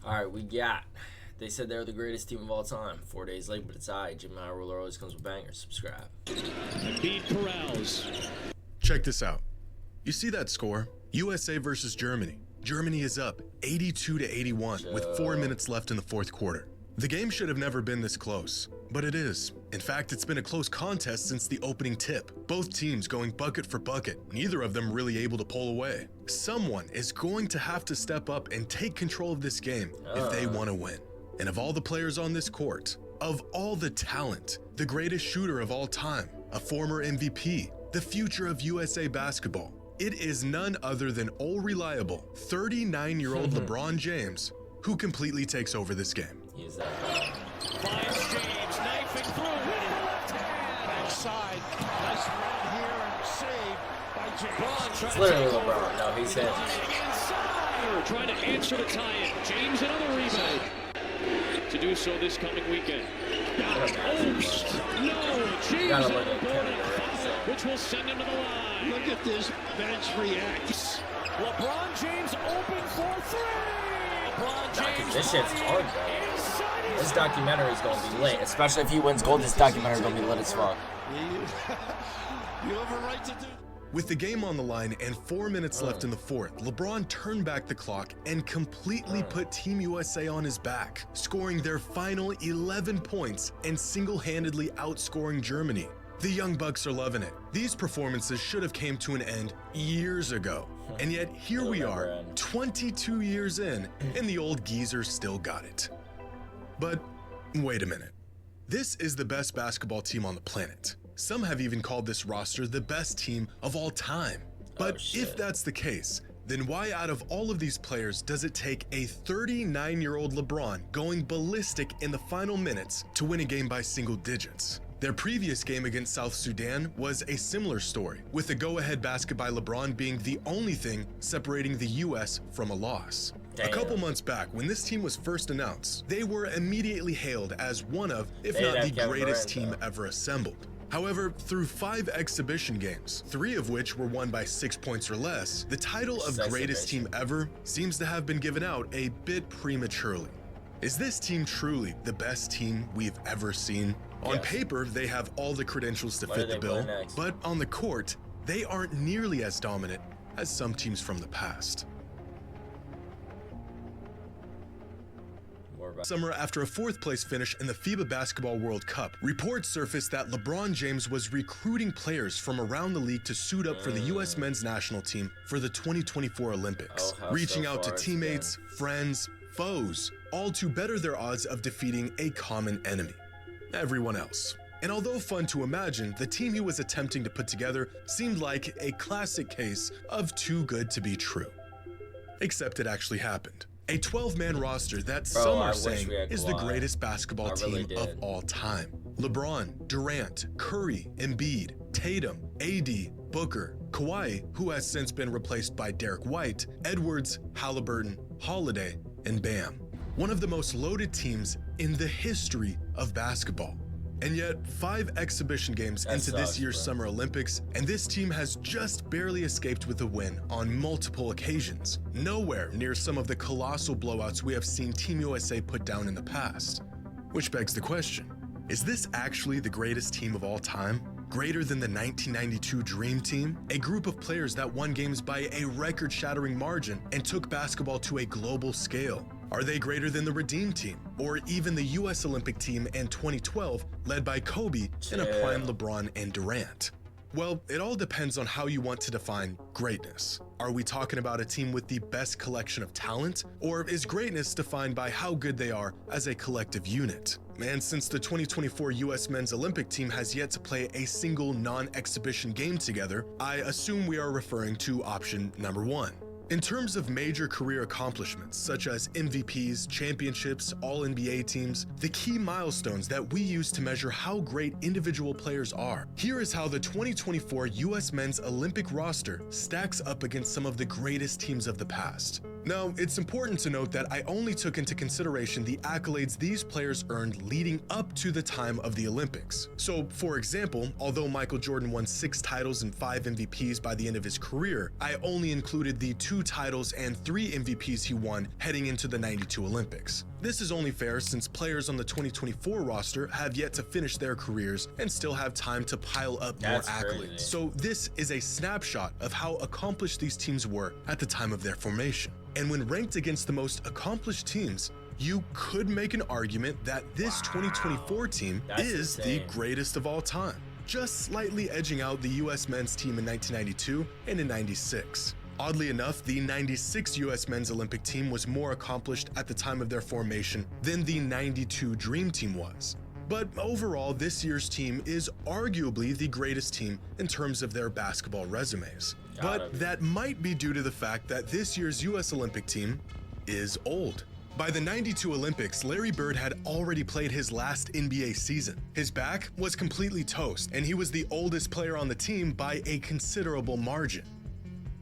All right, we got. They said they're the greatest team of all time. 4 days late, but it's alright. Jim High Ruler always comes with bangers. Subscribe. Embiid corrals. Check this out. You see that score? USA versus Germany. Germany is up 82-81 with 4 minutes left in the fourth quarter. The game should have never been this close, but it is. In fact, it's been a close contest since the opening tip. Both teams going bucket for bucket, neither of them really able to pull away. Someone is going to have to step up and take control of this game if they want to win. And of all the players on this court, of all the talent, the greatest shooter of all time, a former MVP, the future of USA basketball, it is none other than all-reliable 39-year-old LeBron James who completely takes over this game. He's that. Finds James, knifing through with the left hand. Backside, nice run here and saved by James. It's literally LeBron. No, he's him. Inside. Trying to answer the tie-in. James another rebound. To do so this coming weekend. Oops. No, James on the board at 5, which will send him to the line. Look at this bench react. LeBron James open for three. LeBron James. This shit's hard, bro. This documentary is gonna be lit, especially if he wins gold. This documentary is gonna be lit as fuck. You have a right to do. With the game on the line and 4 minutes left in the fourth, LeBron turned back the clock and completely put Team USA on his back, scoring their final 11 points and single-handedly outscoring Germany. The Young Bucks are loving it. These performances should have came to an end years ago. And yet here we are, 22 years in, and the old geezer still got it. But wait a minute. This is the best basketball team on the planet. Some have even called this roster the best team of all time. But if that's the case, then why out of all of these players does it take a 39-year-old LeBron going ballistic in the final minutes to win a game by single digits? Their previous game against South Sudan was a similar story, with the go-ahead basket by LeBron being the only thing separating the US from a loss. Damn. A couple months back, when this team was first announced, they were immediately hailed as one of, if not the greatest team ever assembled. However, through 5 exhibition games, 3 of which were won by 6 points or less, the title of greatest team ever seems to have been given out a bit prematurely. Is this team truly the best team we've ever seen? On paper, they have all the credentials to fit the bill, but on the court, they aren't nearly as dominant as some teams from the past. Summer, after a 4th place finish in the FIBA Basketball World Cup, reports surfaced that LeBron James was recruiting players from around the league to suit up for the U.S. men's national team for the 2024 Olympics, reaching out to teammates, friends, foes, all to better their odds of defeating a common enemy: everyone else. And although fun to imagine, the team he was attempting to put together seemed like a classic case of too good to be true. Except it actually happened. A 12-man roster that some are saying is the greatest basketball team of all time. LeBron, Durant, Curry, Embiid, Tatum, AD, Booker, Kawhi, who has since been replaced by Derek White, Edwards, Halliburton, Holiday, and Bam. One of the most loaded teams in the history of basketball. And yet, 5 exhibition games into this year's Summer Olympics, and this team has just barely escaped with a win on multiple occasions. Nowhere near some of the colossal blowouts we have seen Team USA put down in the past. Which begs the question, is this actually the greatest team of all time? Greater than the 1992 Dream Team? A group of players that won games by a record-shattering margin and took basketball to a global scale. Are they greater than the Redeem Team, or even the US Olympic team in 2012, led by Kobe and a prime LeBron and Durant? Well, it all depends on how you want to define greatness. Are we talking about a team with the best collection of talent, or is greatness defined by how good they are as a collective unit? And since the 2024 US Men's Olympic team has yet to play a single non-exhibition game together, I assume we are referring to option number 1. In terms of major career accomplishments, such as MVPs, championships, All-NBA teams, the key milestones that we use to measure how great individual players are, here is how the 2024 US Men's Olympic roster stacks up against some of the greatest teams of the past. Now, it's important to note that I only took into consideration the accolades these players earned leading up to the time of the Olympics. So, for example, although Michael Jordan won 6 titles and 5 MVPs by the end of his career, I only included the 2 titles and 3 MVPs he won heading into the '92 Olympics. This is only fair since players on the 2024 roster have yet to finish their careers and still have time to pile up more accolades. Crazy. So this is a snapshot of how accomplished these teams were at the time of their formation. And when ranked against the most accomplished teams, you could make an argument that this 2024 team is the greatest of all time, just slightly edging out the US men's team in 1992 and in '96. Oddly enough, the '96 US men's Olympic team was more accomplished at the time of their formation than the '92 Dream Team was. But overall, this year's team is arguably the greatest team in terms of their basketball resumes. But that might be due to the fact that this year's US Olympic team is old. By the '92 Olympics, Larry Bird had already played his last NBA season. His back was completely toast, and he was the oldest player on the team by a considerable margin.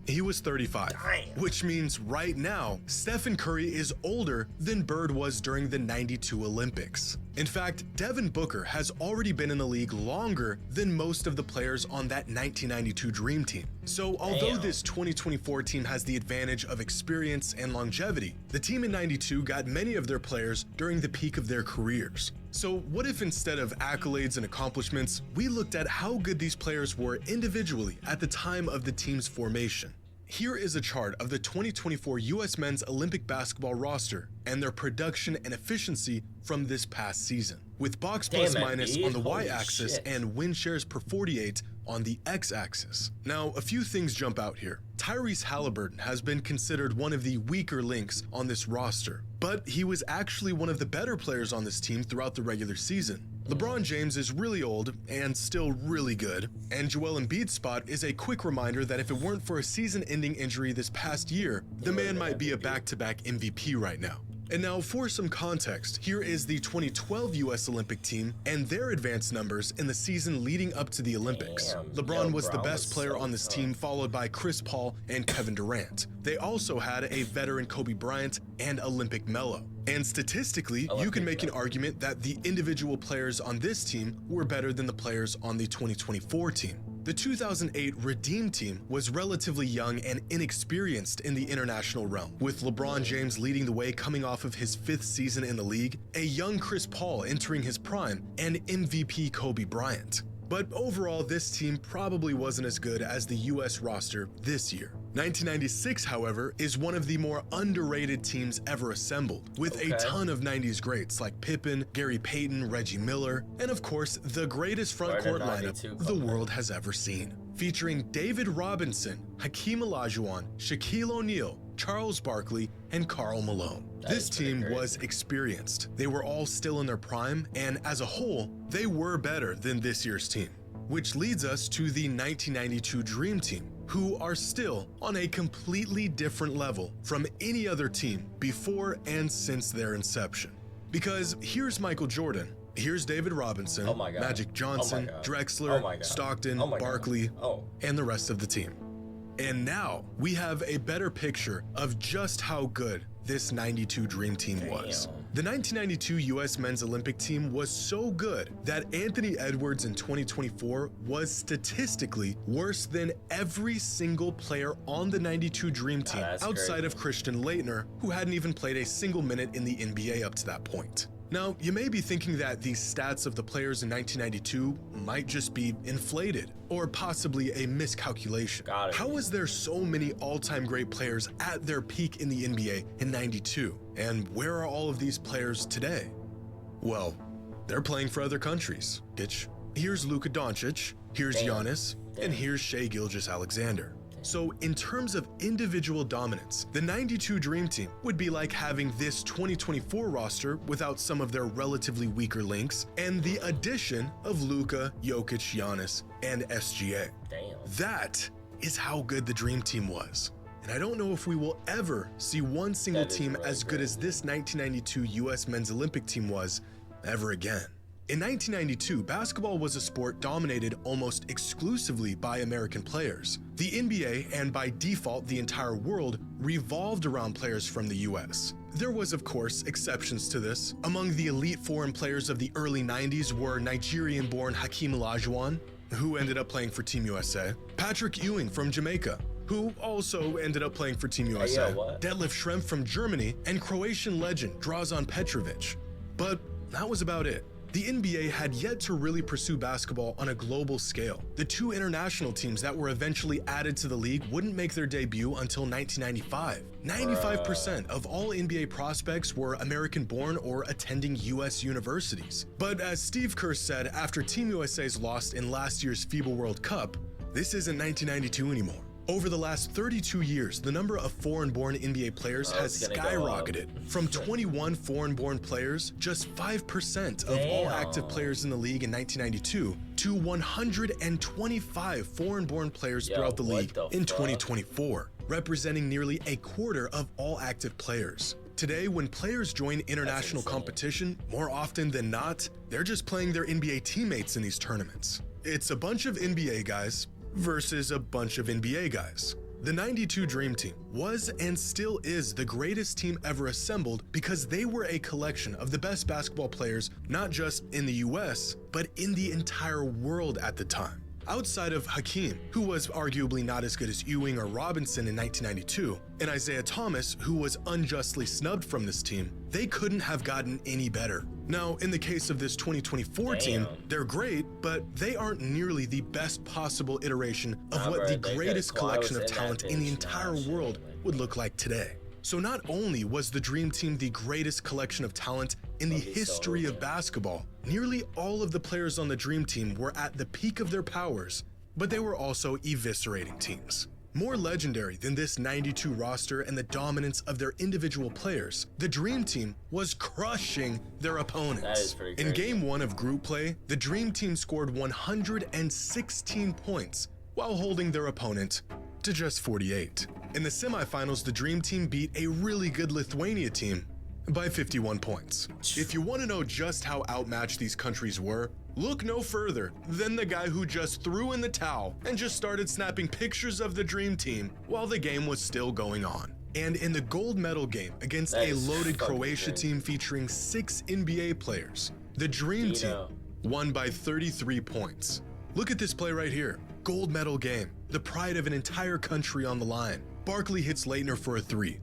He was 35, which means right now, Stephen Curry is older than Bird was during the '92 Olympics. In fact, Devin Booker has already been in the league longer than most of the players on that 1992 Dream Team. So although this 2024 team has the advantage of experience and longevity, the team in '92 got many of their players during the peak of their careers. So what if instead of accolades and accomplishments, we looked at how good these players were individually at the time of the team's formation? Here is a chart of the 2024 US men's Olympic basketball roster and their production and efficiency from this past season, with box plus minus on the y-axis and win shares per 48 on the x-axis. Now, a few things jump out here. Tyrese Halliburton has been considered one of the weaker links on this roster, but he was actually one of the better players on this team throughout the regular season. LeBron James is really old and still really good, and Joel Embiid's spot is a quick reminder that if it weren't for a season-ending injury this past year, the man might be a back-to-back MVP right now. And now for some context, here is the 2012 US Olympic team and their advanced numbers in the season leading up to the Olympics. LeBron was the best player on this team, followed by Chris Paul and Kevin Durant. They also had a veteran Kobe Bryant and Olympic Melo. And statistically, you can make an argument that the individual players on this team were better than the players on the 2024 team. The 2008 Redeem team was relatively young and inexperienced in the international realm, with LeBron James leading the way coming off of his 5th season in the league, a young Chris Paul entering his prime, and MVP Kobe Bryant. But overall, this team probably wasn't as good as the US roster this year. 1996, however, is one of the more underrated teams ever assembled, with a ton of 90s greats like Pippen, Gary Payton, Reggie Miller, and of course, the greatest frontcourt lineup the world has ever seen. Featuring David Robinson, Hakeem Olajuwon, Shaquille O'Neal, Charles Barkley, and Karl Malone. This team was experienced. They were all still in their prime, and as a whole, they were better than this year's team. Which leads us to the 1992 Dream Team, who are still on a completely different level from any other team before and since their inception. Because here's Michael Jordan, here's David Robinson, Magic Johnson, Drexler, Stockton, Barkley, and the rest of the team. And now we have a better picture of just how good this '92 Dream Team was. The 1992 US men's Olympic team was so good that Anthony Edwards in 2024 was statistically worse than every single player on the '92 Dream Team outside of Christian Laettner, who hadn't even played a single minute in the NBA up to that point. Now, you may be thinking that these stats of the players in 1992 might just be inflated, or possibly a miscalculation. How is there so many all-time great players at their peak in the NBA in '92? And where are all of these players today? Well, they're playing for other countries. Here's Luka Doncic, here's Giannis, and here's Shai Gilgeous-Alexander. So in terms of individual dominance, the '92 Dream Team would be like having this 2024 roster without some of their relatively weaker links and the addition of Luka, Jokic, Giannis, and SGA. That is how good the Dream Team was. And I don't know if we will ever see one single team as good as this 1992 US men's Olympic team was ever again. In 1992, basketball was a sport dominated almost exclusively by American players. The NBA, and by default the entire world, revolved around players from the US. There was, of course, exceptions to this. Among the elite foreign players of the early 90s were Nigerian-born Hakeem Olajuwon, who ended up playing for Team USA, Patrick Ewing from Jamaica, who also ended up playing for Team USA, Detlef Schrempf from Germany, and Croatian legend Dražen Petrovic. But that was about it. The NBA had yet to really pursue basketball on a global scale. The two international teams that were eventually added to the league wouldn't make their debut until 1995. 95% of all NBA prospects were American-born or attending US universities. But as Steve Kerr said after Team USA's loss in last year's FIBA World Cup, this isn't 1992 anymore. Over the last 32 years, the number of foreign-born NBA players has skyrocketed. From 21 foreign-born players, just 5% of all active players in the league in 1992, to 125 foreign-born players throughout the league in 2024, representing nearly a quarter of all active players. Today, when players join international competition, more often than not, they're just playing their NBA teammates in these tournaments. It's a bunch of NBA guys versus a bunch of NBA guys. The 92 Dream Team was and still is the greatest team ever assembled because they were a collection of the best basketball players not just in the US, but in the entire world at the time. Outside of Hakeem, who was arguably not as good as Ewing or Robinson in 1992, and Isaiah Thomas, who was unjustly snubbed from this team, they couldn't have gotten any better. Now, in the case of this 2024 team, they're great, but they aren't nearly the best possible iteration of what the greatest collection of talent in the entire world would look like today. So not only was the Dream Team the greatest collection of talent in the history of basketball, nearly all of the players on the Dream Team were at the peak of their powers, but they were also eviscerating teams. More legendary than this 92 roster and the dominance of their individual players, the Dream Team was crushing their opponents. That is pretty crazy. In Game 1 of Group Play, the Dream Team scored 116 points while holding their opponent to just 48. In the semifinals, the Dream Team beat a really good Lithuania team by 51 points. If you want to know just how outmatched these countries were, look no further than the guy who just threw in the towel and just started snapping pictures of the Dream Team while the game was still going on. And in the gold medal game against a loaded Croatia team featuring 6 NBA players, the Dream Team won by 33 points. Look at this play right here. Gold medal game, the pride of an entire country on the line. Barkley hits Leitner for a 3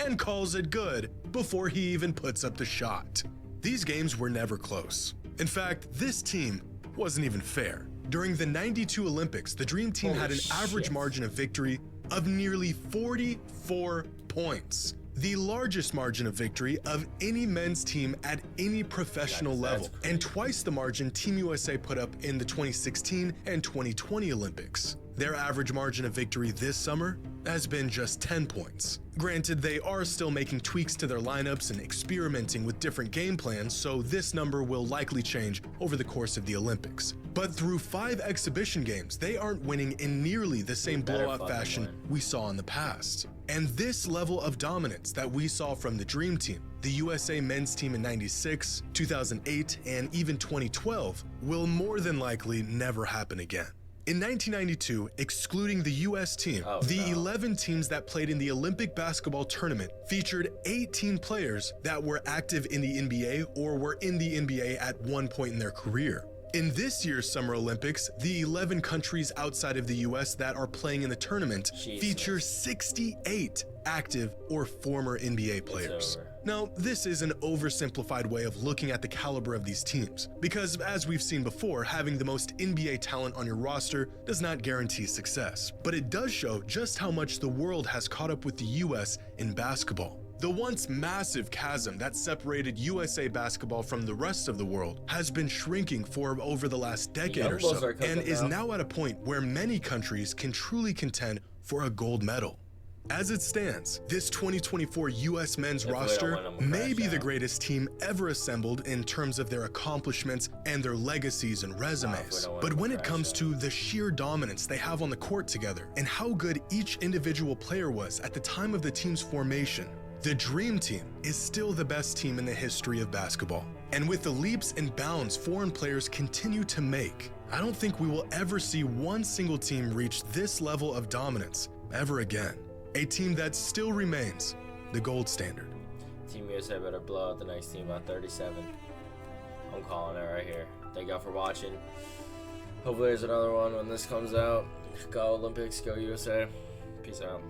and calls it good before he even puts up the shot. These games were never close. In fact, this team wasn't even fair. During the 92 Olympics, the Dream Team had an average margin of victory of nearly 44 points, the largest margin of victory of any men's team at any professional level, and twice the margin Team USA put up in the 2016 and 2020 Olympics. Their average margin of victory this summer has been just 10 points. Granted, they are still making tweaks to their lineups and experimenting with different game plans, so this number will likely change over the course of the Olympics. But through 5 exhibition games, they aren't winning in nearly the same blowout fashion we saw in the past. And this level of dominance that we saw from the Dream Team, the USA men's team in '96, 2008, and even 2012, will more than likely never happen again. In 1992, excluding the US team, 11 teams that played in the Olympic basketball tournament featured 18 players that were active in the NBA or were in the NBA at one point in their career. In this year's Summer Olympics, the 11 countries outside of the US that are playing in the tournament feature 68 active or former NBA players. Now, this is an oversimplified way of looking at the caliber of these teams, because as we've seen before, having the most NBA talent on your roster does not guarantee success. But it does show just how much the world has caught up with the US in basketball. The once massive chasm that separated USA basketball from the rest of the world has been shrinking for over the last decade or so, and is now at a point where many countries can truly contend for a gold medal. As it stands, this 2024 US men's roster may be the greatest team ever assembled in terms of their accomplishments and their legacies and resumes. But when it comes to the sheer dominance they have on the court together and how good each individual player was at the time of the team's formation, the Dream Team is still the best team in the history of basketball. And with the leaps and bounds foreign players continue to make, I don't think we will ever see one single team reach this level of dominance ever again. A team that still remains the gold standard. Team USA better blow out the next team by 37. I'm calling it right here. Thank y'all for watching. Hopefully there's another one when this comes out. Go Olympics, go USA. Peace out.